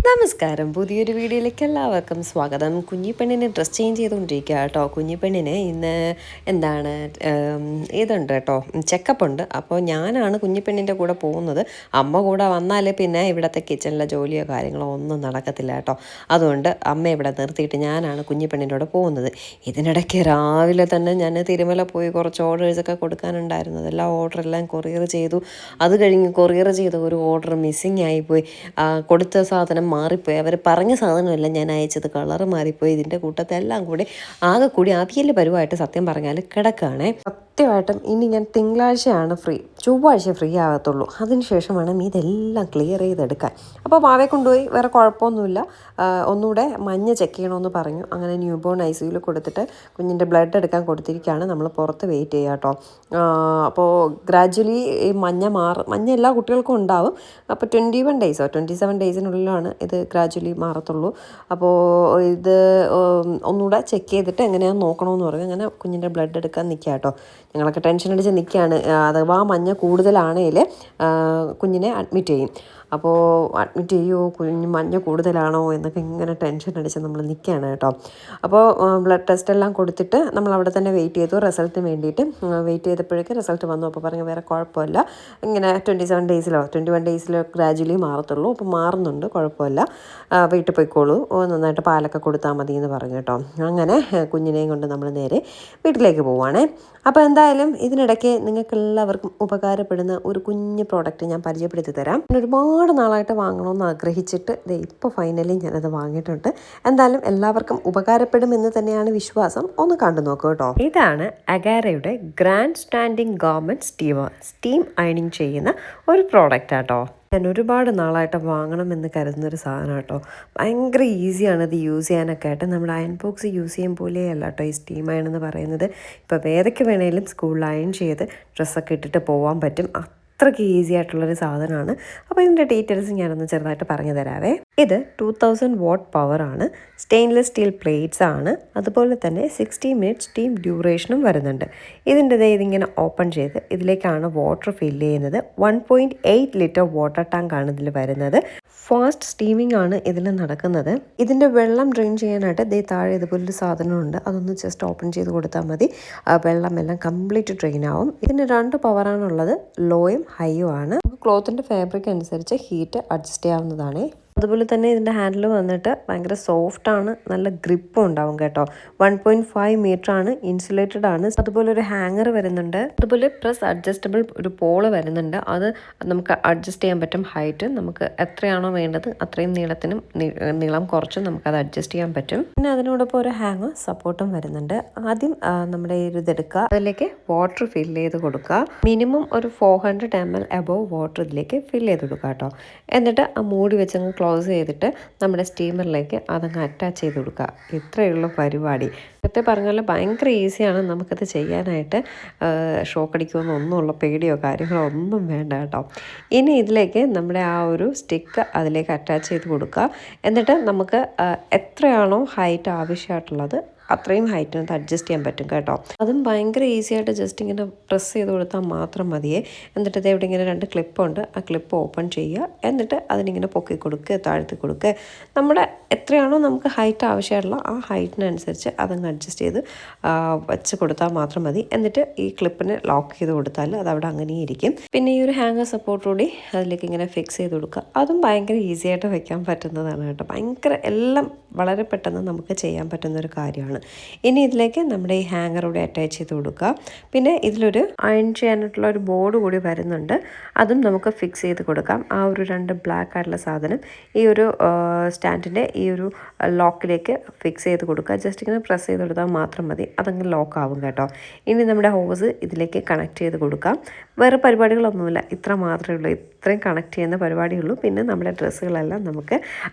നമസ്കാരം, പുതിയൊരു വീഡിയോയിലേക്ക് എല്ലാവർക്കും സ്വാഗതം. കുഞ്ഞിപ്പെണ്ണിനെ ഡ്രസ്സ് ചേഞ്ച് ചെയ്തുകൊണ്ടിരിക്കുക കേട്ടോ. കുഞ്ഞിപ്പെണ്ണിന് ഇന്ന് എന്താണ് ഇതുണ്ട് കേട്ടോ, ചെക്കപ്പ് ഉണ്ട്. അപ്പോൾ ഞാനാണ് കുഞ്ഞിപ്പെണ്ണിൻ്റെ കൂടെ പോകുന്നത്. അമ്മ കൂടെ വന്നാൽ പിന്നെ ഇവിടുത്തെ കിച്ചണിലെ ജോലിയോ കാര്യങ്ങളോ ഒന്നും നടക്കത്തില്ല കേട്ടോ. അതുകൊണ്ട് അമ്മ ഇവിടെ നിർത്തിയിട്ട് ഞാനാണ് കുഞ്ഞിപ്പെണ്ണിൻ്റെ കൂടെ പോകുന്നത്. ഇതിനിടയ്ക്ക് രാവിലെ തന്നെ ഞാൻ തിരുമല പോയി കുറച്ച് ഓർഡേഴ്സൊക്കെ കൊടുക്കാനുണ്ടായിരുന്നു. എല്ലാ ഓർഡറെല്ലാം കൊറിയർ ചെയ്തു. അത് കഴിഞ്ഞ് കൊറിയർ ചെയ്ത ഒരു ഓർഡർ മിസ്സിങ് ആയിപ്പോയി. കൊടുത്ത സാധനം മാറിപ്പോയി. അവർ പറഞ്ഞ സാധനമല്ല ഞാൻ അയച്ചത്, കളറ് മാറിപ്പോയി. ഇതിൻ്റെ കൂട്ടത്തെല്ലാം കൂടി ആകെ കൂടി അവിയൽ പരുവായിട്ട് സത്യം പറഞ്ഞാൽ കിടക്കുകയാണേ. സത്യമായിട്ടും ഇനി ഞാൻ തിങ്കളാഴ്ചയാണ് ഫ്രീ, ചൊവ്വാഴ്ച ഫ്രീ ആകത്തുള്ളൂ. അതിനുശേഷം വേണം ഇതെല്ലാം ക്ലിയർ ചെയ്തെടുക്കാൻ. അപ്പോൾ വാവെ കൊണ്ടുപോയി, വേറെ കുഴപ്പമൊന്നുമില്ല. ഒന്നുകൂടെ മഞ്ഞ ചെക്ക് ചെയ്യണമെന്ന് പറഞ്ഞു. അങ്ങനെ ന്യൂ ബോൺ ICUയിൽ കൊടുത്തിട്ട് കുഞ്ഞിൻ്റെ ബ്ലഡ് എടുക്കാൻ കൊടുത്തിരിക്കുകയാണ്. നമ്മൾ പുറത്ത് വെയിറ്റ് ചെയ്യുക കേട്ടോ. അപ്പോൾ ഗ്രാജ്വലി ഈ മഞ്ഞ എല്ലാ കുട്ടികൾക്കും ഉണ്ടാവും. അപ്പോൾ 21 ഡേയ്സോ 27 ഡേയ്സിനുള്ളിലാണ് ഇത് ഗ്രാജ്വലി മാറത്തുള്ളൂ. അപ്പോൾ ഇത് ഒന്നുകൂടെ ചെക്ക് ചെയ്തിട്ട് എങ്ങനെയാണെന്ന് നോക്കണമെന്ന് പറഞ്ഞു. അങ്ങനെ കുഞ്ഞിൻ്റെ ബ്ലഡ് എടുക്കാൻ നിൽക്കുക കേട്ടോ. ഞങ്ങളൊക്കെ ടെൻഷൻ അടിച്ച് നിൽക്കുകയാണ്. അഥവാ മഞ്ഞ കൂടുതലാണെങ്കിൽ കുഞ്ഞിനെ അഡ്മിറ്റ് ചെയ്യും. അപ്പോൾ അഡ്മിറ്റ് ചെയ്യുമോ, കുഞ്ഞ് മഞ്ഞ കൂടുതലാണോ എന്നൊക്കെ ഇങ്ങനെ ടെൻഷൻ അടിച്ച് നമ്മൾ നിൽക്കുകയാണ് കേട്ടോ. അപ്പോൾ ബ്ലഡ് ടെസ്റ്റ് എല്ലാം കൊടുത്തിട്ട് നമ്മൾ അവിടെ തന്നെ വെയിറ്റ് ചെയ്തു റിസൾട്ടിന് വേണ്ടിയിട്ട്. വെയിറ്റ് ചെയ്തപ്പോഴേക്കും റിസൾട്ട് വന്നു. അപ്പോൾ പറഞ്ഞു വേറെ കുഴപ്പമില്ല, ഇങ്ങനെ 27 ഡേയ്സിലോ 21 ഡേയ്സിലോ ഗ്രാജ്വലി മാറത്തുള്ളൂ. അപ്പോൾ മാറുന്നുണ്ട്, കുഴപ്പമില്ല, വീട്ടിൽ പോയിക്കോളൂ, നന്നായിട്ട് പാലൊക്കെ കൊടുത്താൽ മതി എന്ന് പറഞ്ഞു കേട്ടോ. അങ്ങനെ കുഞ്ഞിനെയും കൊണ്ട് നമ്മൾ നേരെ വീട്ടിലേക്ക് പോവുകയാണേ. അപ്പോൾ എന്തായാലും ഇതിനിടയ്ക്ക് നിങ്ങൾക്ക് എല്ലാവർക്കും ഉപകാരപ്പെടുന്ന ഒരു കുഞ്ഞ് പ്രോഡക്റ്റ് ഞാൻ പരിചയപ്പെടുത്തി തരാം. ഒരുപാട് നാളായിട്ട് വാങ്ങണമെന്ന് ആഗ്രഹിച്ചിട്ട് ഇപ്പോൾ ഫൈനലി ഞാനത് വാങ്ങിയിട്ടുണ്ട്. എന്തായാലും എല്ലാവർക്കും ഉപകാരപ്പെടുമെന്ന് തന്നെയാണ് വിശ്വാസം. ഒന്ന് കണ്ടു നോക്കൂ കേട്ടോ. ഇതാണ് അഗാരയുടെ grand standing garment steamer. Steam അയണിങ് ചെയ്യുന്ന ഒരു പ്രോഡക്റ്റ് ആട്ടോ. ഞാൻ ഒരുപാട് നാളായിട്ട് വാങ്ങണമെന്ന് കരുതുന്നൊരു സാധനം കേട്ടോ. ഭയങ്കര ഈസിയാണ് ഇത് യൂസ് ചെയ്യാനൊക്കെ ആയിട്ട്. നമ്മുടെ അയൺ ബോക്സ് യൂസ് ചെയ്യും പോലെയല്ല കേട്ടോ ഈ സ്റ്റീം അയൺ എന്ന് പറയുന്നത്. ഇപ്പോൾ ഏതൊക്കെ വേണേലും സ്കൂളിൽ അയൺ ചെയ്ത് ഡ്രസ്സൊക്കെ ഇട്ടിട്ട് പോകാൻ പറ്റും. അത്രയ്ക്ക് ഈസി ആയിട്ടുള്ളൊരു സാധനമാണ്. അപ്പോൾ ഇതിൻ്റെ ഡീറ്റെയിൽസ് ഞാനൊന്ന് ചെറുതായിട്ട് പറഞ്ഞു തരാവേ. ഇത് 2000 വാട്ട് പവറാണ്. സ്റ്റെയിൻലെസ് സ്റ്റീൽ പ്ലേറ്റ്സ് ആണ്. അതുപോലെ തന്നെ 60 മിനിറ്റ് സ്റ്റീം ഡ്യൂറേഷനും വരുന്നുണ്ട്. ഇതിങ്ങനെ ഓപ്പൺ ചെയ്ത് ഇതിലേക്കാണ് വാട്ടർ ഫില്ല് ചെയ്യുന്നത്. 1.8 ലിറ്റർ വാട്ടർ ടാങ്കാണ് ഇതിൽ വരുന്നത്. ഫാസ്റ്റ് സ്റ്റീമിംഗ് ആണ് ഇതിൽ നടക്കുന്നത്. ഇതിൻ്റെ വെള്ളം ഡ്രെയിൻ ചെയ്യാനായിട്ട് താഴെ ഇതുപോലൊരു സാധനമുണ്ട്. അതൊന്ന് ജസ്റ്റ് ഓപ്പൺ ചെയ്ത് കൊടുത്താൽ മതി. വെള്ളമെല്ലാം കംപ്ലീറ്റ് ഡ്രെയിൻ ആവും. ഇതിന് 2 പവറാണുള്ളത്, ലോയും ഹൈയും ആണ്. ക്ലോത്തിൻ്റെ ഫാബ്രിക് അനുസരിച്ച് ഹീറ്റ് അഡ്ജസ്റ്റ് ചെയ്യാവുന്നതാണ്. അതുപോലെ തന്നെ ഇതിൻ്റെ ഹാൻഡിൽ വന്നിട്ട് ഭയങ്കര സോഫ്റ്റാണ്, നല്ല ഗ്രിപ്പും ഉണ്ടാവും കേട്ടോ. 1.5 മീറ്റർ ആണ്, ഇൻസുലേറ്റഡ് ആണ്. അതുപോലെ ഒരു ഹാങ്ങർ വരുന്നുണ്ട്. അതുപോലെ പ്രസ് അഡ്ജസ്റ്റബിൾ ഒരു പോള് വരുന്നുണ്ട്. അത് നമുക്ക് അഡ്ജസ്റ്റ് ചെയ്യാൻ പറ്റും. ഹൈറ്റ് നമുക്ക് എത്രയാണോ വേണ്ടത് അത്രയും നീളം കുറച്ചും നമുക്കത് അഡ്ജസ്റ്റ് ചെയ്യാൻ പറ്റും. പിന്നെ അതിനോടൊപ്പം ഒരു ഹാങ്ങർ സപ്പോർട്ടും വരുന്നുണ്ട്. ആദ്യം നമ്മുടെ ഇതെടുക്കുക, അതിലേക്ക് വാട്ടർ ഫില്ല് ചെയ്ത് കൊടുക്കുക. മിനിമം ഒരു 400 ml അബോവ് വാട്ടർ ഇതിലേക്ക് ഫില്ല് ചെയ്ത് കൊടുക്കുക കേട്ടോ. എന്നിട്ട് ആ മൂടി വെച്ചങ്ങ് ക്ലോസ് ചെയ്തിട്ട് നമ്മുടെ സ്റ്റീമറിലേക്ക് അതങ്ങ് അറ്റാച്ച് ചെയ്ത് കൊടുക്കുക. ഇത്രയുള്ള പരിപാടി. നേരത്തെ പറഞ്ഞാൽ ഭയങ്കര ഈസിയാണ് നമുക്കത് ചെയ്യാനായിട്ട്. ഷോക്ക് അടിക്കുമെന്നൊന്നുമുള്ള പേടിയോ കാര്യങ്ങളോ ഒന്നും വേണ്ട കേട്ടോ. ഇനി ഇതിലേക്ക് നമ്മുടെ ആ ഒരു സ്റ്റിക്ക് അതിലേക്ക് അറ്റാച്ച് ചെയ്ത് കൊടുക്കുക. എന്നിട്ട് നമുക്ക് എത്രയാണോ ഹൈറ്റ് ആവശ്യമായിട്ടുള്ളത് അത്രയും ഹൈറ്റിനകത്ത് അഡ്ജസ്റ്റ് ചെയ്യാൻ പറ്റും കേട്ടോ. അതും ഭയങ്കര ഈസി ആയിട്ട് ജസ്റ്റ് ഇങ്ങനെ പ്രസ് ചെയ്ത് കൊടുത്താൽ മാത്രം മതിയേ. എന്നിട്ട് ഇവിടെ ഇങ്ങനെ 2 ക്ലിപ്പുണ്ട്. ആ ക്ലിപ്പ് ഓപ്പൺ ചെയ്യുക. എന്നിട്ട് അതിനിങ്ങനെ പൊക്കി കൊടുക്കുക, താഴ്ത്തി കൊടുക്കുക. നമ്മുടെ എത്രയാണോ നമുക്ക് ഹൈറ്റ് ആവശ്യമായിട്ടുള്ള ആ ഹൈറ്റിനനുസരിച്ച് അതങ്ങ് അഡ്ജസ്റ്റ് ചെയ്ത് വെച്ച് കൊടുത്താൽ മാത്രം മതി. എന്നിട്ട് ഈ ക്ലിപ്പിന് ലോക്ക് ചെയ്ത് കൊടുത്താൽ അതവിടെ അങ്ങനെ ഇരിക്കും. പിന്നെ ഈ ഒരു ഹാങ്ങർ സപ്പോർട്ടോടെ അതിലേക്ക് ഇങ്ങനെ ഫിക്സ് ചെയ്ത് കൊടുക്കുക. അതും ഭയങ്കര ഈസി ആയിട്ട് വയ്ക്കാൻ പറ്റുന്നതാണ് കേട്ടോ. ഭയങ്കര എല്ലാം വളരെ പെട്ടെന്ന് നമുക്ക് ചെയ്യാൻ പറ്റുന്നൊരു കാര്യമാണ്. ഇനി ഇതിലേക്ക് നമ്മുടെ ഈ ഹാങ്ങറോടെ അറ്റാച്ച് ചെയ്ത് കൊടുക്കുക. പിന്നെ ഇതിലൊരു അയൺ ചെയ്യാനായിട്ടുള്ള ഒരു ബോർഡ് കൂടി വരുന്നുണ്ട്. അതും നമുക്ക് ഫിക്സ് ചെയ്ത് കൊടുക്കാം. ആ ഒരു 2 ബ്ലാക്ക് ആയിട്ടുള്ള സാധനം ഈ ഒരു സ്റ്റാൻഡിൻ്റെ ഈ ഒരു ലോക്കിലേക്ക് ഫിക്സ് ചെയ്ത് കൊടുക്കുക. ജസ്റ്റ് ഇങ്ങനെ പ്രസ് ചെയ്ത് കൊടുത്താൽ മാത്രം മതി, അതങ്ങ് ലോക്ക് ആവും കേട്ടോ. ഇനി നമ്മുടെ ഹോസ് ഇതിലേക്ക് കണക്ട് ചെയ്ത് കൊടുക്കാം. വേറെ പരിപാടികളൊന്നുമില്ല, ഇത്ര മാത്രമേ ഉള്ളൂ. ഇത്രയും കണക്ട് ചെയ്യുന്ന പരിപാടിയുള്ളൂ. പിന്നെ നമ്മുടെ ഡ്രസ്സുകളെല്ലാം നമുക്ക്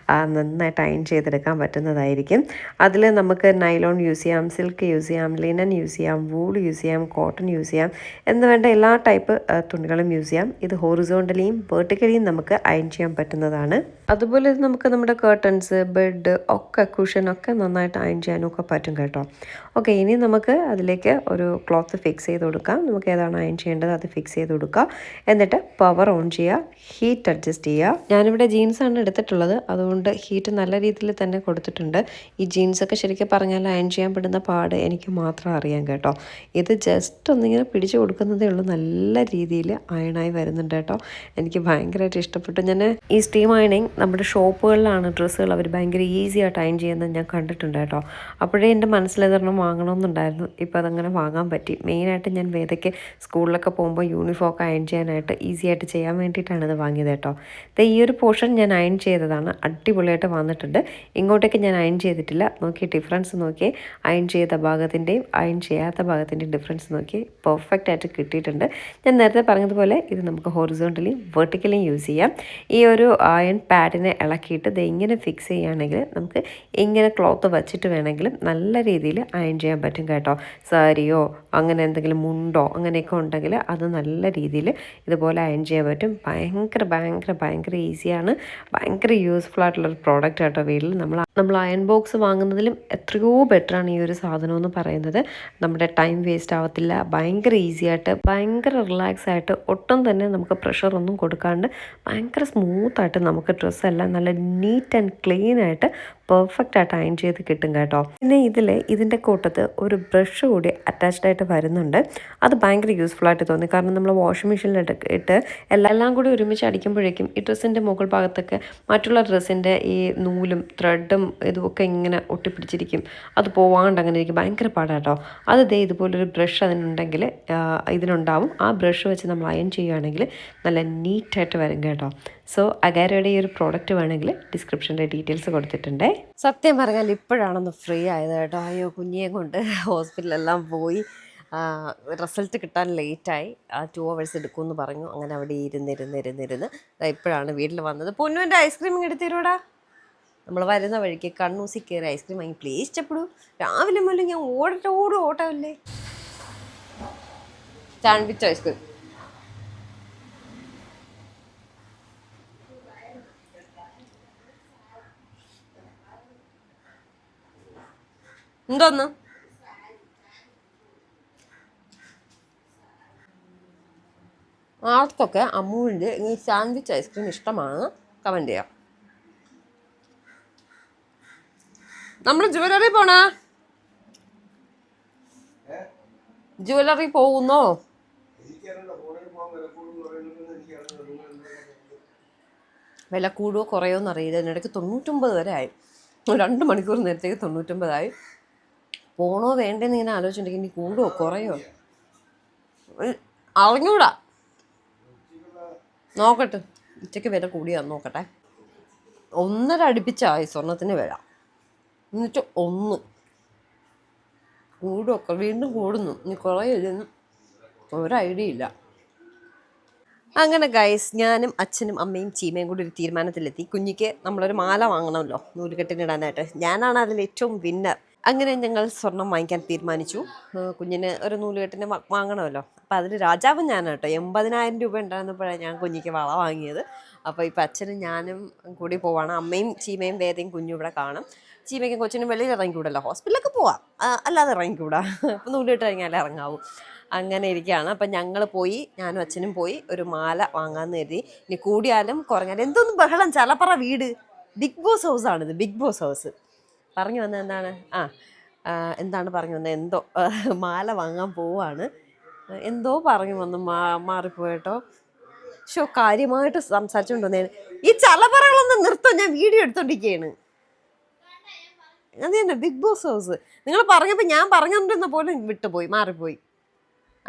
നന്നായിട്ട് അയൺ ചെയ്തെടുക്കാൻ പറ്റുന്നതായിരിക്കും. അതിൽ നമുക്ക് നൈലോൺ യൂസ് ചെയ്യാം, സിൽക്ക് യൂസ് ചെയ്യാം, ലിനൻ യൂസ് ചെയ്യാം, വൂൾ യൂസ് ചെയ്യാം, കോട്ടൺ യൂസ് ചെയ്യാം എന്ന് വേണ്ട എല്ലാ ടൈപ്പ് തുണികളും യൂസ് ചെയ്യാം. ഇത് ഹൊറിസോണ്ടലിയും വെർട്ടിക്കലിയും നമുക്ക് അയൺ ചെയ്യാൻ പറ്റുന്നതാണ്. അതുപോലെ നമുക്ക് നമ്മുടെ കേർട്ടൻസ്, ബെഡ് ഒക്കെ കുഷനൊക്കെ നന്നായിട്ട് അയൺ ചെയ്യാനൊക്കെ പറ്റും കേട്ടോ. ഓക്കെ, ഇനി നമുക്ക് അതിലേക്ക് ഒരു ക്ലോത്ത് ഫിക്സ് ചെയ്ത് കൊടുക്കാം. നമുക്ക് ഏതാണ് അയൺ ചെയ്യേണ്ടത് അത് ഫിക്സ് ചെയ്ത് കൊടുക്കുക. എന്നിട്ട് പവർ ഓൺ ചെയ്യുക, ഹീറ്റ് അഡ്ജസ്റ്റ് ചെയ്യുക. ഞാനിവിടെ ജീൻസാണ് എടുത്തിട്ടുള്ളത്, അതുകൊണ്ട് ഹീറ്റ് നല്ല രീതിയിൽ തന്നെ കൊടുത്തിട്ടുണ്ട്. ഈ ജീൻസൊക്കെ ശരിക്കും പറഞ്ഞാൽ അയൺ ചെയ്യാൻ പെടുന്ന പാട് എനിക്ക് മാത്രം അറിയാം കേട്ടോ. ഇത് ജസ്റ്റ് ഒന്നിങ്ങനെ പിടിച്ചു കൊടുക്കുന്നതേ ഉള്ളൂ, നല്ല രീതിയിൽ അയണായി വരുന്നുണ്ട് കേട്ടോ. എനിക്ക് ഭയങ്കരമായിട്ട് ഇഷ്ടപ്പെട്ടു. ഞാൻ ഈ സ്റ്റീം അയണിങ് നമ്മുടെ ഷോപ്പുകളിലാണ് ഡ്രസ്സുകൾ അവർ ഭയങ്കര ഈസി ആയിട്ട് അയൺ ചെയ്യുന്നത് ഞാൻ കണ്ടിട്ടുണ്ട് കേട്ടോ. അപ്പോഴേ എൻ്റെ മനസ്സിലതൊരെണ്ണം വാങ്ങണമെന്നുണ്ടായിരുന്നു. ഇപ്പോൾ അതങ്ങനെ വാങ്ങാൻ പറ്റി. മെയിനായിട്ട് ഞാൻ വേദയ്ക്ക് സ്കൂളിലൊക്കെ പോകുമ്പോൾ യൂണിഫോം ഒക്കെ അയൺ ചെയ്യാനായിട്ട് ഈസി ആയിട്ട് ചെയ്യാൻ വേണ്ടിയിട്ടാണ് ഇത് വാങ്ങിയത് കേട്ടോ. ഈ ഒരു പോർഷൻ ഞാൻ അയൺ ചെയ്തതാണ്, അടിപൊളിയായിട്ട് വന്നിട്ടുണ്ട്. ഇങ്ങോട്ടേക്ക് ഞാൻ അയൺ ചെയ്തിട്ടില്ല. നോക്കി ഡിഫറൻസ് നോക്കി, അയൺ ചെയ്ത ഭാഗത്തിൻ്റെയും അയൺ ചെയ്യാത്ത ഭാഗത്തിൻ്റെയും ഡിഫറൻസ് നോക്കി പെർഫെക്റ്റ് ആയിട്ട് കിട്ടിയിട്ടുണ്ട്. ഞാൻ നേരത്തെ പറഞ്ഞതുപോലെ ഇത് നമുക്ക് ഹൊറിസോണ്ടലിയും വെർട്ടിക്കലിയും യൂസ് ചെയ്യാം. ഈ ഒരു അയൺ പാഡിനെ ഇളക്കിയിട്ട് ഇത് ഇങ്ങനെ ഫിക്സ് ചെയ്യുകയാണെങ്കിൽ നമുക്ക് ഇങ്ങനെ ക്ലോത്ത് വച്ചിട്ട് വേണമെങ്കിലും നല്ല രീതിയിൽ അയൺ ചെയ്യാൻ പറ്റും കേട്ടോ. സാരിയോ അങ്ങനെ എന്തെങ്കിലും മുണ്ടോ അങ്ങനെയൊക്കെ ഉണ്ടെങ്കിൽ അത് നല്ല രീതിയിൽ ഇതുപോലെ അയൺ ചെയ്യാൻ പറ്റും. ഭയങ്കര ഈസിയാണ്, ഭയങ്കര യൂസ്ഫുൾ ആയിട്ടുള്ളൊരു പ്രോഡക്റ്റ് കേട്ടോ. വീട്ടിൽ നമ്മൾ അയൺ ബോക്സ് വാങ്ങുന്നതിലും എത്രയോ ബെറ്ററാണ് ഈ ഒരു സാധനം എന്ന് പറയുന്നത്. നമ്മുടെ ടൈം വേസ്റ്റ് ആവത്തില്ല, ഭയങ്കര ഈസി ആയിട്ട്, ഭയങ്കര റിലാക്സ് ആയിട്ട്, ഒട്ടും തന്നെ നമുക്ക് പ്രഷറൊന്നും കൊടുക്കാണ്ട് ഭയങ്കര സ്മൂത്തായിട്ട് നമുക്ക് ഡ്രസ്സെല്ലാം നല്ല നീറ്റ് ആൻഡ് ക്ലീൻ ആയിട്ട് പെർഫെക്റ്റ് ആയിട്ട് അയൺ ചെയ്ത് കിട്ടും കേട്ടോ. പിന്നെ ഇതിൻ്റെ കൂട്ടത്ത് ഒരു ബ്രഷ് കൂടി അറ്റാച്ച്ഡ് ആയിട്ട് വരുന്നുണ്ട്. അത് ഭയങ്കര യൂസ്ഫുൾ ആയിട്ട് തോന്നി. കാരണം നമ്മൾ വാഷിംഗ് മെഷീനിൽ ഇട്ട് എല്ലാം കൂടി ഒരുമിച്ച് അടിക്കുമ്പോഴേക്കും ഈ ഡ്രസ്സിൻ്റെ മുകൾ ഭാഗത്തൊക്കെ മറ്റുള്ള ഡ്രസ്സിൻ്റെ ഈ നൂലും ത്രെഡും ഇതുമൊക്കെ ഇങ്ങനെ ഒട്ടിപ്പിടിച്ചിരിക്കും. അത് പോവാണ്ട് അങ്ങനെ ഇരിക്കും, ഭയങ്കര പാടാട്ടോ. അത് ഇതുപോലൊരു ബ്രഷ് അതിനുണ്ടെങ്കിൽ ഇതിനുണ്ടാവും. ആ ബ്രഷ് വെച്ച് നമ്മൾ അയൺ ചെയ്യുകയാണെങ്കിൽ നല്ല നീറ്റായിട്ട് വരും കേട്ടോ. സോ അഗാരോയുടെ ഈ ഒരു പ്രോഡക്റ്റ് വേണമെങ്കിൽ ഡിസ്ക്രിപ്ഷനിലെ ഡീറ്റെയിൽസ് കൊടുത്തിട്ടുണ്ടേ. സത്യം പറഞ്ഞാൽ ഇപ്പോഴാണൊന്ന് ഫ്രീ ആയത് കേട്ടോ. അയ്യോ, കുഞ്ഞിയെ കൊണ്ട് ഹോസ്പിറ്റലെല്ലാം പോയി, റിസൾട്ട് കിട്ടാൻ ലേറ്റായി. 2 hours എടുക്കുമെന്ന് പറഞ്ഞു. അങ്ങനെ അവിടെ ഇരുന്നിരുന്ന് ഇപ്പോഴാണ് വീട്ടിൽ വന്നത്. പൊന്നുവിൻ്റെ ഐസ്ക്രീം എടുത്തിരൂടാ. നമ്മൾ വരുന്ന വഴിക്ക് കണ്ണൂസി കയറി ഐസ്ക്രീം വാങ്ങി. പ്ലീസ് ഇഷ്ടപ്പെടൂ. രാവിലെ മുതൽ ഞാൻ ഓട്ടമല്ലേ. സാൻഡ്വിച്ച് ഐസ്ക്രീം എന്തോന്ന്? ആർക്കൊക്കെ അമൂലിൻ്റെ ഈ സാൻഡ്വിച്ച് ഐസ്ക്രീം ഇഷ്ടമാണ് കമൻറ്റ് ചെയ്യാം. നമ്മൾ ജുവലറി പോണാ? ജുവലറി പോകുന്നോ? വില കൂടുവോ കുറയോ എന്നറിയില്ല. ഇതിനിടയ്ക്ക് 99 വരെ ആയി. 2 മണിക്കൂർ നേരത്തേക്ക് 99 ആയി. പോണോ വേണ്ടെന്ന് ഇങ്ങനെ ആലോചിച്ചിട്ടുണ്ടെങ്കിൽ ഇനി കൂടുവോ കുറയോ അറിഞ്ഞൂടാ. നോക്കട്ടെ, ഉച്ചയ്ക്ക് വില കൂടിയാന്ന് നോക്കട്ടെ. 1.5 അടുപ്പിച്ചായി സ്വർണത്തിന് വില. എന്നിട്ട് 1 കൂടുമൊക്കെ വീണ്ടും കൂടുന്നു. ഇനി കുറയില്ലെന്ന് ഒരു ഐഡിയ ഇല്ല. അങ്ങനെ ഗൈസ്, ഞാനും അച്ഛനും അമ്മയും ചീമയും കൂടി ഒരു തീരുമാനത്തിലെത്തി. കുഞ്ഞിക്ക് നമ്മളൊരു മാല വാങ്ങണമല്ലോ നൂലുകെട്ടിനിടാനായിട്ട്. ഞാനാണ് അതിൽ ഏറ്റവും വിന്നർ. അങ്ങനെ ഞങ്ങൾ സ്വർണം വാങ്ങിക്കാൻ തീരുമാനിച്ചു. കുഞ്ഞിന് ഒരു നൂലുകെട്ടിന് വാങ്ങണമല്ലോ. അപ്പോൾ അതിൽ രാജാവും ഞാനാണ് കേട്ടോ. 80,000 രൂപ ഉണ്ടായിരുന്നപ്പോഴാണ് ഞാൻ കുഞ്ഞിക്ക് വള വാങ്ങിയത്. അപ്പോൾ ഇപ്പോൾ അച്ഛനും ഞാനും കൂടി പോവാണ്. അമ്മയും ചീമയും വേദയും കുഞ്ഞും ഇവിടെ കാണും. ചീമയ്ക്കും കൊച്ചിനും വെളിയിൽ ഇറങ്ങിക്കൂടല്ലോ, ഹോസ്പിറ്റലൊക്കെ പോവാം, അല്ലാതെ ഇറങ്ങിക്കൂടാ. അപ്പോൾ നൂലുകെട്ട് കഴിഞ്ഞാലേ ഇറങ്ങാവൂ. അങ്ങനെ ഇരിക്കുകയാണ്. അപ്പം ഞങ്ങൾ പോയി, ഞാനും അച്ഛനും പോയി ഒരു മാല വാങ്ങാമെന്ന് കരുതി. ഇനി കൂടിയാലും കുറഞ്ഞാലും എന്തോന്നും ബഹളം, ചലപ്പറ വീട്. ബിഗ് ബോസ് ഹൗസാണിത്, ബിഗ് ബോസ് ഹൗസ്. പറഞ്ഞു വന്നത് എന്താണ്? എന്താണ് പറഞ്ഞു വന്നത്? എന്തോ മാല വാങ്ങാൻ പോവാണ്. എന്തോ പറഞ്ഞു വന്ന് മാറിപ്പോയിട്ടോ. കാര്യമായിട്ട് സംസാരിച്ചുകൊണ്ടുവന്നേ. ഈ ചലപ്പറകളൊന്നും നിർത്തും, ഞാൻ വീഡിയോ എടുത്തോണ്ടിരിക്കുകയാണ്. അത് തന്നെ ബിഗ് ബോസ് ഹൗസ്. നിങ്ങൾ പറഞ്ഞപ്പോൾ ഞാൻ പറഞ്ഞുകൊണ്ടിരുന്ന പോലും വിട്ടുപോയി, മാറിപ്പോയി.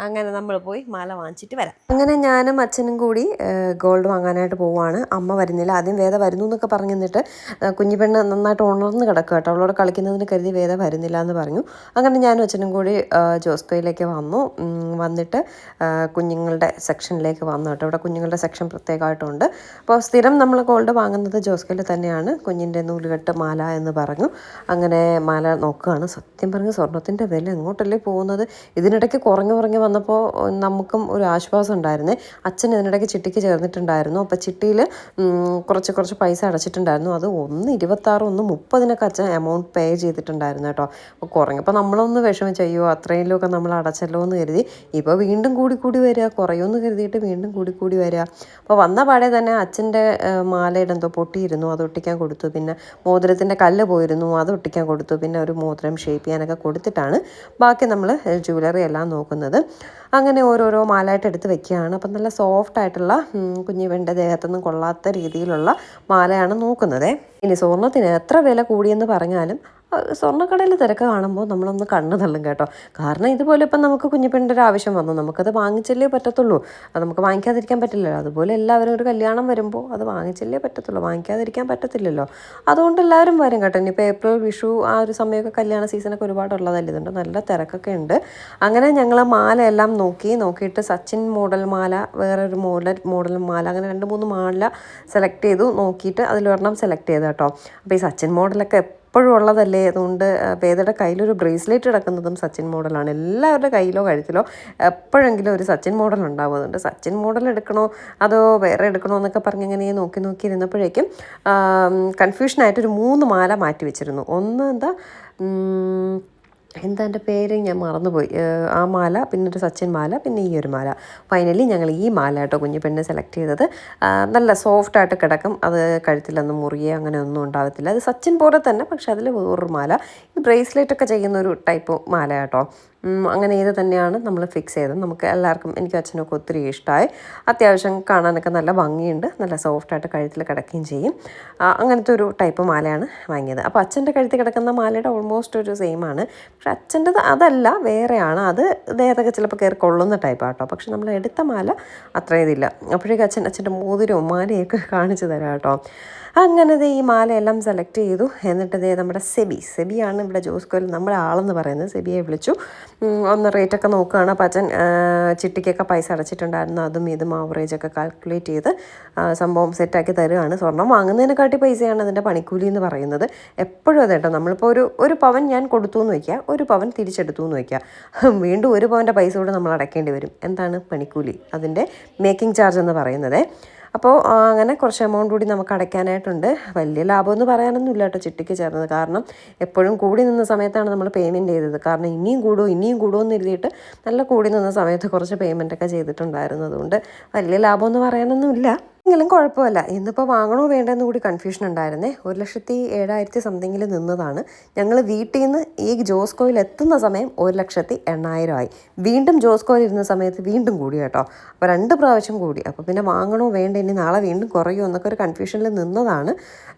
അങ്ങനെ നമ്മൾ പോയി മാല വാങ്ങിച്ചിട്ട് വരാം. അങ്ങനെ ഞാനും അച്ഛനും കൂടി ഗോൾഡ് വാങ്ങാനായിട്ട് പോവുകയാണ്. അമ്മ വരുന്നില്ല. ആദ്യം വേദ വരുന്നു എന്നൊക്കെ പറഞ്ഞു നിന്നിട്ട് കുഞ്ഞിപ്പെണ്ണ് നന്നായിട്ട് ഉണർന്ന് കിടക്കുക കേട്ടോ. അവളോട് കളിക്കുന്നതിന് കരുതി വേദ വരുന്നില്ല എന്ന് പറഞ്ഞു. അങ്ങനെ ഞാനും അച്ഛനും കൂടി ജോസ്കോയിലേക്ക് വന്നിട്ട് കുഞ്ഞുങ്ങളുടെ സെക്ഷനിലേക്ക് വന്നു കേട്ടോ. ഇവിടെ കുഞ്ഞുങ്ങളുടെ സെക്ഷൻ പ്രത്യേകമായിട്ടുണ്ട്. അപ്പോൾ സ്ഥിരം നമ്മൾ ഗോൾഡ് വാങ്ങുന്നത് ജോസ്കോയിൽ തന്നെയാണ്. കുഞ്ഞിൻ്റെ നൂലുകെട്ട് മാല എന്ന് പറഞ്ഞു. അങ്ങനെ മാല നോക്കുകയാണ്. സത്യം പറഞ്ഞ് സ്വർണത്തിൻ്റെ വില എങ്ങോട്ടല്ലേ പോകുന്നത്. ഇതിനിടയ്ക്ക് കുറഞ്ഞു വന്നപ്പോൾ നമുക്കും ഒരു ആശ്വാസം ഉണ്ടായിരുന്നേ. അച്ഛൻ ഇതിനിടയ്ക്ക് ചിട്ടിക്ക് ചേർന്നിട്ടുണ്ടായിരുന്നു. അപ്പോൾ ചിട്ടിയിൽ കുറച്ച് കുറച്ച് പൈസ അടച്ചിട്ടുണ്ടായിരുന്നു. അത് 1.26 1.30 അച്ഛൻ എമൗണ്ട് പേ ചെയ്തിട്ടുണ്ടായിരുന്നു കേട്ടോ. അപ്പോൾ കുറഞ്ഞപ്പോൾ നമ്മളൊന്ന് വിഷമിച്ചു, അയ്യോ അത്രയിലൊക്കെ നമ്മൾ അടച്ചല്ലോ എന്ന് കരുതി. ഇപ്പോൾ വീണ്ടും കൂടി വരിക, കുറയുമെന്ന് കരുതിയിട്ട് വീണ്ടും കൂടി വരിക. അപ്പോൾ വന്ന പാടെ തന്നെ അച്ഛൻ്റെ മാലയുടെ എന്തോ പൊട്ടിയിരുന്നു, അത് ഒട്ടിക്കാൻ കൊടുത്തു. പിന്നെ മോതിരത്തിൻ്റെ കല്ല് പോയിരുന്നു, അത് ഒട്ടിക്കാൻ കൊടുത്തു. പിന്നെ ഒരു മോതിരം ഷേപ്പ് ചെയ്യാനൊക്കെ കൊടുത്തിട്ടാണ് ബാക്കി നമ്മൾ ജ്വല്ലറി എല്ലാം നോക്കുന്നത്. അങ്ങനെ ഓരോരോ മാലയായിട്ട് എടുത്ത് വെക്കുകയാണ്. അപ്പം നല്ല സോഫ്റ്റ് ആയിട്ടുള്ള കുഞ്ഞിവൻ്റെ ദേഹത്തൊന്നും കൊള്ളാത്ത രീതിയിലുള്ള മാലയാണ് നോക്കുന്നത്. ഇനി സ്വർണ്ണത്തിന് എത്ര വില കൂടിയെന്ന് പറഞ്ഞാലും സ്വർണ്ണക്കടയിൽ തിരക്ക് കാണുമ്പോൾ നമ്മളൊന്ന് കണ്ണ് തള്ളും കേട്ടോ. കാരണം ഇതുപോലെ ഇപ്പം നമുക്ക് കുഞ്ഞിപ്പെണ്ണിൻ്റെ ഒരു ആവശ്യം വന്നു, നമുക്കത് വാങ്ങിച്ചല്ലേ പറ്റത്തുള്ളൂ. അത് നമുക്ക് വാങ്ങിക്കാതിരിക്കാൻ പറ്റില്ലല്ലോ. അതുപോലെ എല്ലാവരും ഒരു കല്യാണം വരുമ്പോൾ അത് വാങ്ങിച്ചല്ലേ പറ്റത്തുള്ളൂ, വാങ്ങിക്കാതിരിക്കാൻ പറ്റത്തില്ലല്ലോ. അതുകൊണ്ട് എല്ലാവരും വരും കേട്ടോ. ഇനിയിപ്പോൾ ഏപ്രിൽ, വിഷു ആ ഒരു സമയമൊക്കെ കല്യാണ സീസണൊക്കെ ഒരുപാടുള്ളതല്ലേ, ഇതുകൊണ്ട് നല്ല തിരക്കൊക്കെ ഉണ്ട്. അങ്ങനെ ഞങ്ങൾ മാല എല്ലാം നോക്കിയിട്ട് സച്ചിൻ മോഡൽ മാല, വേറെ ഒരു മോഡൽ മാല, അങ്ങനെ 2-3 മാല സെലക്ട് ചെയ്തു. നോക്കിയിട്ട് അതിലൊരെണ്ണം സെലക്ട് ചെയ്തു കേട്ടോ. അപ്പോൾ ഈ സച്ചിൻ മോഡലൊക്കെ എപ്പോഴും ഉള്ളതല്ലേ, അതുകൊണ്ട് വേദയുടെ കയ്യിലൊരു ബ്രേസ്ലെറ്റ് കിടക്കുന്നതും സച്ചിൻ മോഡലാണ്. എല്ലാവരുടെ കയ്യിലോ കഴുത്തിലോ എപ്പോഴെങ്കിലും ഒരു സച്ചിൻ മോഡൽ ഉണ്ടാവും. അതുകൊണ്ട് സച്ചിൻ മോഡൽ എടുക്കണോ അതോ വേറെ എടുക്കണോ എന്നൊക്കെ പറഞ്ഞ് ഇങ്ങനെ നോക്കി ഇരുന്നപ്പോഴേക്കും കൺഫ്യൂഷനായിട്ടൊരു 3 മാല മാറ്റി വെച്ചിരുന്നു. ഒന്ന് എന്താ എൻ്റെ പേര് ഞാൻ മറന്നുപോയി. ആ മാല, പിന്നെ ഒരു സച്ചിൻ മാല, പിന്നെ ഈ ഒരു മാല. ഫൈനലി ഞങ്ങൾ ഈ മാല കേട്ടോ കുഞ്ഞിപ്പെണ്ണിനെ സെലക്ട് ചെയ്തത്. നല്ല സോഫ്റ്റായിട്ട് കിടക്കും, അത് കഴുത്തിലൊന്നും മുറിയെ അങ്ങനെ ഒന്നും ഉണ്ടാകത്തില്ല. അത് സച്ചിൻ പോലെ തന്നെ, പക്ഷെ അതിൽ വേറൊരു മാല. ഇത് ബ്രേസ്ലെറ്റൊക്കെ ചെയ്യുന്ന ഒരു ടൈപ്പ് മാല കേട്ടോ. അങ്ങനെ ഇത് തന്നെയാണ് നമ്മൾ ഫിക്സ് ചെയ്തത്. നമുക്ക് എല്ലാവർക്കും, എനിക്കും അച്ഛനൊക്കെ ഒത്തിരി ഇഷ്ടമായി. അത്യാവശ്യം കാണാനൊക്കെ നല്ല ഭംഗിയുണ്ട്, നല്ല സോഫ്റ്റായിട്ട് കഴുത്തിൽ കിടക്കുകയും ചെയ്യും. അങ്ങനത്തെ ഒരു ടൈപ്പ് മാലയാണ് വാങ്ങിയത്. അപ്പോൾ അച്ഛൻ്റെ കഴുത്തിൽ കിടക്കുന്ന മാലയുടെ ഓൾമോസ്റ്റ് ഒരു സെയിം ആണ്. പക്ഷെ അച്ഛൻ്റെത് അതല്ല, വേറെയാണ്. അത് ദേഹത്തൊക്കെ ചിലപ്പോൾ കയറി കൊള്ളുന്ന ടൈപ്പാണ് കേട്ടോ. പക്ഷെ നമ്മൾ എടുത്ത മാല അത്ര ഇതില്ല. അപ്പോഴേക്കും അച്ഛൻ്റെ മോതിരവും മാലയൊക്കെ കാണിച്ചു തരാം കേട്ടോ. അങ്ങനെ ഈ മാലയെല്ലാം സെലക്ട് ചെയ്തു. എന്നിട്ട് നമ്മുടെ സെബിയാണ് ഇവിടെ ജോസ്കോയിൽ നമ്മുടെ ആളെന്ന് പറയുന്നത്. സെബിയെ വിളിച്ചു, ഒന്ന് റേറ്റൊക്കെ നോക്കുകയാണ്. അപ്പോൾ അച്ഛൻ ചിട്ടിക്കൊക്കെ പൈസ അടച്ചിട്ടുണ്ടായിരുന്നു, അതും ഇതും ആവറേജൊക്കെ കാൽക്കുലേറ്റ് ചെയ്ത് സംഭവം സെറ്റാക്കി തരുകയാണ്. സ്വർണ്ണം വാങ്ങുന്നതിനെക്കാട്ടി പൈസയാണ് അതിൻ്റെ പണിക്കൂലി എന്ന് പറയുന്നത്. എപ്പോഴും അതെ കേട്ടോ. നമ്മളിപ്പോൾ ഒരു പവൻ ഞാൻ കൊടുത്തു എന്ന് വയ്ക്കുക, 1 പവൻ തിരിച്ചെടുത്തു എന്ന് വയ്ക്കുക, വീണ്ടും 1 പവൻ്റെ പൈസ കൂടെ നമ്മൾ അടയ്ക്കേണ്ടി വരും. എന്താണ് പണിക്കൂലി, അതിൻ്റെ മേക്കിംഗ് ചാർജ് എന്ന് പറയുന്നത്. അപ്പോൾ അങ്ങനെ കുറച്ച് എമൗണ്ട് കൂടി നമുക്ക് അടയ്ക്കാനായിട്ടുണ്ട്. വലിയ ലാഭമെന്ന് പറയാനൊന്നും ഇല്ല കേട്ടോ ചിട്ടിക്ക് ചേർന്നത്. കാരണം എപ്പോഴും കൂടി നിന്ന സമയത്താണ് നമ്മൾ പേയ്മെൻറ്റ് ചെയ്തത്. കാരണം ഇനിയും കൂടുമോ എന്ന് എഴുതിയിട്ട് നല്ല കൂടി നിന്ന സമയത്ത് കുറച്ച് പേയ്മെൻറ്റൊക്കെ ചെയ്തിട്ടുണ്ടായിരുന്നു. അതുകൊണ്ട് വലിയ ലാഭമെന്ന് പറയാനൊന്നും ഇല്ല, എങ്കിലും കുഴപ്പമില്ല. ഇന്നിപ്പോൾ വാങ്ങണോ വേണ്ടെന്ന് കൂടി കൺഫ്യൂഷൻ ഉണ്ടായിരുന്നേ. 1,07,000 സംതിങ്ങിൽ നിന്നതാണ്. ഞങ്ങൾ വീട്ടിൽ നിന്ന് ഈ ജോസ്കോയിൽ എത്തുന്ന സമയം 1,80,000 ആയി. വീണ്ടും ജോസ്കോയിൽ ഇരുന്ന സമയത്ത് വീണ്ടും കൂടി കേട്ടോ. അപ്പോൾ 2 പ്രാവശ്യം കൂടി. അപ്പോൾ പിന്നെ വാങ്ങണോ വേണ്ട, ഇനി നാളെ വീണ്ടും കുറയുമോ എന്നൊക്കെ ഒരു കൺഫ്യൂഷനിൽ നിന്നതാണ്.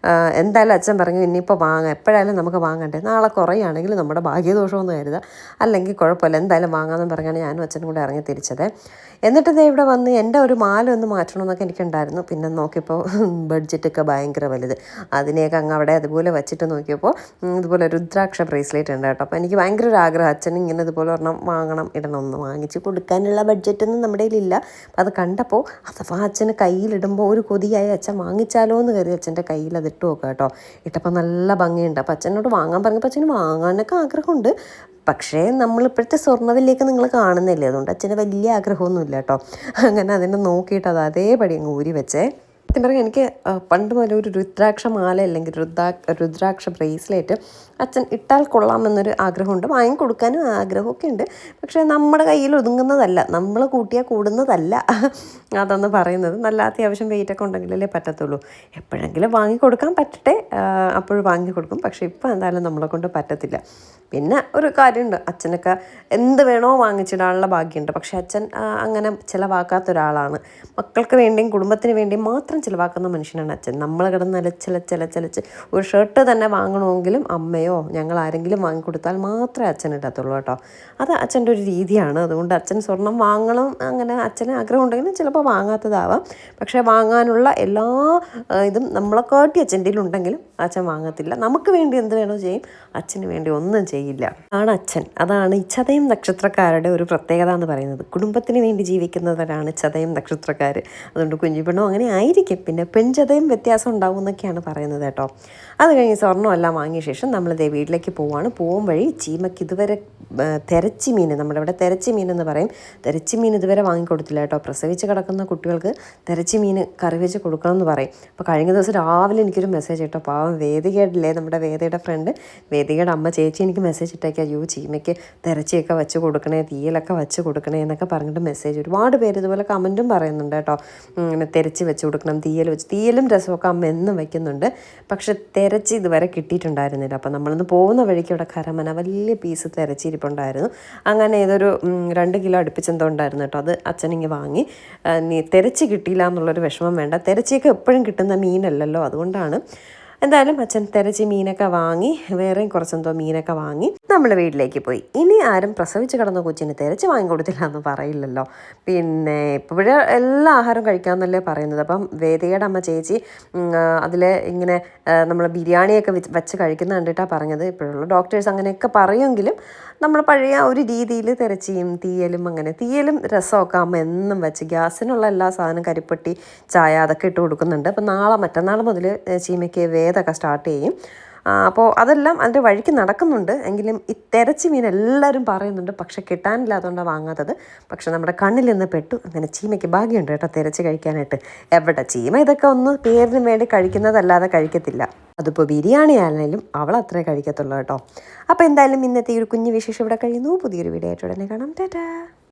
എന്തായാലും അച്ഛൻ പറഞ്ഞു ഇനിയിപ്പോൾ എപ്പോഴായാലും നമുക്ക് വാങ്ങണ്ടേ, നാളെ കുറയുകയാണെങ്കിൽ നമ്മുടെ ഭാഗ്യദോഷമെന്ന് കരുതുക, അല്ലെങ്കിൽ കുഴപ്പമില്ല എന്തായാലും വാങ്ങാമെന്ന് പറഞ്ഞാണ് ഞാനും അച്ഛനും കൂടെ ഇറങ്ങി തിരിച്ചത്. എന്നിട്ട് ഇവിടെ വന്ന് എൻ്റെ ഒരു മാല ഒന്ന് മാറ്റണമെന്നൊക്കെ എനിക്കുണ്ടായിരുന്നു. പിന്നെ നോക്കിയപ്പോൾ ബഡ്ജറ്റൊക്കെ ഭയങ്കര വലുത്. അതിനെയൊക്കെ അവിടെ അതുപോലെ വെച്ചിട്ട് നോക്കിയപ്പോൾ ഇതുപോലെ രുദ്രാക്ഷ ബ്രേസ്ലെറ്റ് ഉണ്ട് കേട്ടോ. അപ്പോൾ എനിക്ക് ഭയങ്കര ഒരു ആഗ്രഹം, അച്ഛൻ ഇങ്ങനെ ഇതുപോലെ ഒരെണ്ണം ഇടണം, ഒന്ന് വാങ്ങിച്ച് കൊടുക്കാനുള്ള ബഡ്ജറ്റൊന്നും നമ്മുടെ കയ്യിലില്ല. അപ്പോൾ അത് കണ്ടപ്പോൾ അഥവാ അച്ഛന് കയ്യിലിടുമ്പോൾ ഒരു കൊതിയായി അച്ഛൻ വാങ്ങിച്ചാലോ എന്ന് കരുതി അച്ഛൻ്റെ കയ്യിൽ അത് ഇട്ട് നോക്കുക കേട്ടോ. ഇട്ടപ്പോൾ നല്ല ഭംഗിയുണ്ട്. അപ്പോൾ അച്ഛനോട് വാങ്ങാൻ പറഞ്ഞപ്പോൾ അച്ഛന് വാങ്ങാനൊക്കെ ആഗ്രഹമുണ്ട്. പക്ഷേ നമ്മളിപ്പോഴത്തെ സ്വർണ്ണവിലേക്ക് നിങ്ങൾ കാണുന്നില്ലേ, അതുകൊണ്ട് അച്ഛന് വലിയ ആഗ്രഹമൊന്നുമില്ല കേട്ടോ. അങ്ങനെ അതിനെ നോക്കിയിട്ട് അത് അതേപടി അങ്ങ് ഊരി വെച്ചേ. സത്യം പറയാം, എനിക്ക് പണ്ട് മുതൽ ഒരു രുദ്രാക്ഷ മാല അല്ലെങ്കിൽ രുദ്രാക്ഷ ബ്രേസ്ലെറ്റ് അച്ഛൻ ഇട്ടാൽ കൊള്ളാമെന്നൊരു ആഗ്രഹമുണ്ട്. വാങ്ങിക്കൊടുക്കാനും ആഗ്രഹമൊക്കെ ഉണ്ട്. പക്ഷേ നമ്മുടെ കയ്യിൽ ഒതുങ്ങുന്നതല്ല, നമ്മൾ കൂട്ടിയാൽ കൂടുന്നതല്ല അതെന്ന് പറയുന്നത്. നല്ല അത്യാവശ്യം വെയിറ്റൊക്കെ ഉണ്ടെങ്കിലല്ലേ പറ്റത്തുള്ളൂ. എപ്പോഴെങ്കിലും വാങ്ങിക്കൊടുക്കാൻ പറ്റട്ടെ, അപ്പോഴും വാങ്ങിക്കൊടുക്കും. പക്ഷേ ഇപ്പോൾ എന്തായാലും നമ്മളെ കൊണ്ട് പറ്റത്തില്ല. പിന്നെ ഒരു കാര്യമുണ്ട്, അച്ഛനൊക്കെ എന്ത് വേണോ വാങ്ങിച്ചിടാനുള്ള ഭാഗ്യമുണ്ട്. പക്ഷേ അച്ഛൻ അങ്ങനെ ചിലവാക്കാത്ത ഒരാളാണ്. മക്കൾക്ക് വേണ്ടിയും കുടുംബത്തിന് വേണ്ടിയും മാത്രം ചിലവാക്കുന്ന മനുഷ്യനാണ് അച്ഛൻ. നമ്മൾ കിടന്ന് അലച്ചലച്ച് ഒരു ഷർട്ട് തന്നെ വാങ്ങണമെങ്കിലും അമ്മയോ ഞങ്ങൾ ആരെങ്കിലും വാങ്ങിക്കൊടുത്താൽ മാത്രമേ അച്ഛൻ ഇടത്തുള്ളൂ കേട്ടോ. അത് അച്ഛൻ്റെ ഒരു രീതിയാണ്. അതുകൊണ്ട് അച്ഛൻ സ്വർണം വാങ്ങണം അങ്ങനെ അച്ഛന് ആഗ്രഹം ഉണ്ടെങ്കിലും ചിലപ്പോൾ വാങ്ങാത്തതാവാം. പക്ഷേ വാങ്ങാനുള്ള എല്ലാ ഇതും നമ്മളെക്കാട്ടി അച്ഛൻ്റെ ഉണ്ടെങ്കിലും അച്ഛൻ വാങ്ങത്തില്ല. നമുക്ക് വേണ്ടി എന്ത് വേണോ ചെയ്യും, അച്ഛന് വേണ്ടി ഒന്നും ചെയ്യില്ല. ആണ് അച്ഛൻ. അതാണ് ഈ ചതയം നക്ഷത്രക്കാരുടെ ഒരു പ്രത്യേകത എന്ന് പറയുന്നത്. കുടുംബത്തിന് വേണ്ടി ജീവിക്കുന്നവരാണ് ചതയം നക്ഷത്രക്കാർ. അതുകൊണ്ട് കുഞ്ഞിപ്പെണ്ണോ അങ്ങനെ ആയിരിക്കും. പിന്നെ പെൺചതയം വ്യത്യാസം ഉണ്ടാവും എന്നൊക്കെയാണ് പറയുന്നത് കേട്ടോ. അത് കഴിഞ്ഞ് സ്വർണ്ണമെല്ലാം വാങ്ങിയ ശേഷം നമ്മളിതേ വീട്ടിലേക്ക് പോവുകയാണ്. പോകും വഴി ചീമയ്ക്ക് ഇതുവരെ തെരച്ചി മീൻ, നമ്മുടെ ഇവിടെ തെരച്ചി മീൻ എന്ന് പറയും, തെരച്ചി മീൻ ഇതുവരെ വാങ്ങിക്കൊടുത്തില്ല കേട്ടോ. പ്രസവിച്ച് കിടക്കുന്ന കുട്ടികൾക്ക് തെരച്ചി മീൻ കറി വെച്ച് കൊടുക്കണം എന്ന് പറയും. അപ്പോൾ കഴിഞ്ഞ ദിവസം രാവിലെ എനിക്കൊരു മെസ്സേജ് കേട്ടോ, പാവം വേദികയില്ലേ, നമ്മുടെ വേദിയുടെ ഫ്രണ്ട്, വേദികയുടെ അമ്മ ചേച്ചി എനിക്ക് മെസ്സേജ് ഇട്ടേക്കാം, അയ്യോ ചീമയ്ക്ക് തെരച്ചിയൊക്കെ വെച്ച് കൊടുക്കണേ, തീയലൊക്കെ വെച്ച് കൊടുക്കണേ എന്നൊക്കെ പറഞ്ഞിട്ട് മെസ്സേജ്. ഒരുപാട് പേര് ഇതുപോലെ കമൻറ്റും പറയുന്നുണ്ട് കേട്ടോ, ഇങ്ങനെ തെരച്ച് വെച്ച് കൊടുക്കണം, തീയലും രസമൊക്കെ അമ്മ എന്നും വയ്ക്കുന്നുണ്ട്. പക്ഷെ തെരച്ച് ഇതുവരെ കിട്ടിയിട്ടുണ്ടായിരുന്നില്ല. അപ്പോൾ നമ്മളൊന്ന് പോകുന്ന വഴിക്ക് ഇവിടെ കരമന വലിയ പീസ് തെരച്ചിരിപ്പുണ്ടായിരുന്നു. അങ്ങനെ ഏതൊരു 2 കിലോ അടുപ്പിച്ചെന്തോ ഉണ്ടായിരുന്നു കേട്ടോ. അത് അച്ഛനിങ്ങ് വാങ്ങി. നീ തെരച്ച് കിട്ടിയില്ല എന്നുള്ളൊരു വിഷമം വേണ്ട, തെരച്ചിയൊക്കെ എപ്പോഴും കിട്ടുന്ന മീനല്ലല്ലോ, അതുകൊണ്ടാണ്. എന്തായാലും അച്ഛൻ തെരച്ചി മീനൊക്കെ വാങ്ങി, വേറെയും കുറച്ചെന്തോ മീനൊക്കെ വാങ്ങി നമ്മൾ വീട്ടിലേക്ക് പോയി. ഇനി ആരും പ്രസവിച്ച് കിടന്ന കൊച്ചിന് തെരച്ച് വാങ്ങിക്കൊടുത്തില്ല എന്ന് പറയില്ലല്ലോ. പിന്നെ ഇപ്പോഴേ എല്ലാ ആഹാരവും കഴിക്കാമെന്നല്ലേ പറയുന്നത്. അപ്പം വേദികയുടെ അമ്മ ചേച്ചി അതിൽ ഇങ്ങനെ നമ്മൾ ബിരിയാണിയൊക്കെ വെച്ച് കഴിക്കുന്ന കണ്ടിട്ടാണ് പറഞ്ഞത്. ഇപ്പോഴുള്ള ഡോക്ടേഴ്സ് അങ്ങനെയൊക്കെ പറയുമെങ്കിലും നമ്മൾ പഴയ ഒരു രീതിയിൽ തെരച്ചിയും തീയലും, അങ്ങനെ തീയലും രസമൊക്കെ അമ്മ എന്നും വെച്ച്, ഗ്യാസിനുള്ള എല്ലാ സാധനം, കരിപ്പട്ടി, ചായ അതൊക്കെ ഇട്ട് കൊടുക്കുന്നുണ്ട്. അപ്പം മറ്റന്നാൾ മുതൽ ചീമയ്ക്ക് വേദമൊക്കെ സ്റ്റാർട്ട് ചെയ്യും. അപ്പോൾ അതെല്ലാം അതിൻ്റെ വഴിക്ക് നടക്കുന്നുണ്ട്. എങ്കിലും ഈ തെരച്ചി മീൻ എല്ലാവരും പറയുന്നുണ്ട്, പക്ഷെ കിട്ടാനില്ലാത്തതുകൊണ്ടാണ് വാങ്ങാത്തത്. പക്ഷെ നമ്മുടെ കണ്ണിൽ നിന്ന് പെട്ടു. അങ്ങനെ ചീമയ്ക്ക് ഭാഗ്യമുണ്ട് കേട്ടോ തെരച്ച് കഴിക്കാനായിട്ട്. എവിടെ ചീമ ഇതൊക്കെ ഒന്ന് പേരിന് വേണ്ടി കഴിക്കുന്നതല്ലാതെ കഴിക്കത്തില്ല. അതിപ്പോൾ ബിരിയാണി ആണെങ്കിലും അവൾ അത്രേ കഴിക്കത്തുള്ളൂ കേട്ടോ. അപ്പോൾ എന്തായാലും ഇന്നത്തെ ഈ ഒരു കുഞ്ഞു വിശേഷം ഇവിടെ കഴിയുന്നു. പുതിയൊരു വീഡിയോ ആയിട്ട് ഉടനെ കാണാം. ടാറ്റാ.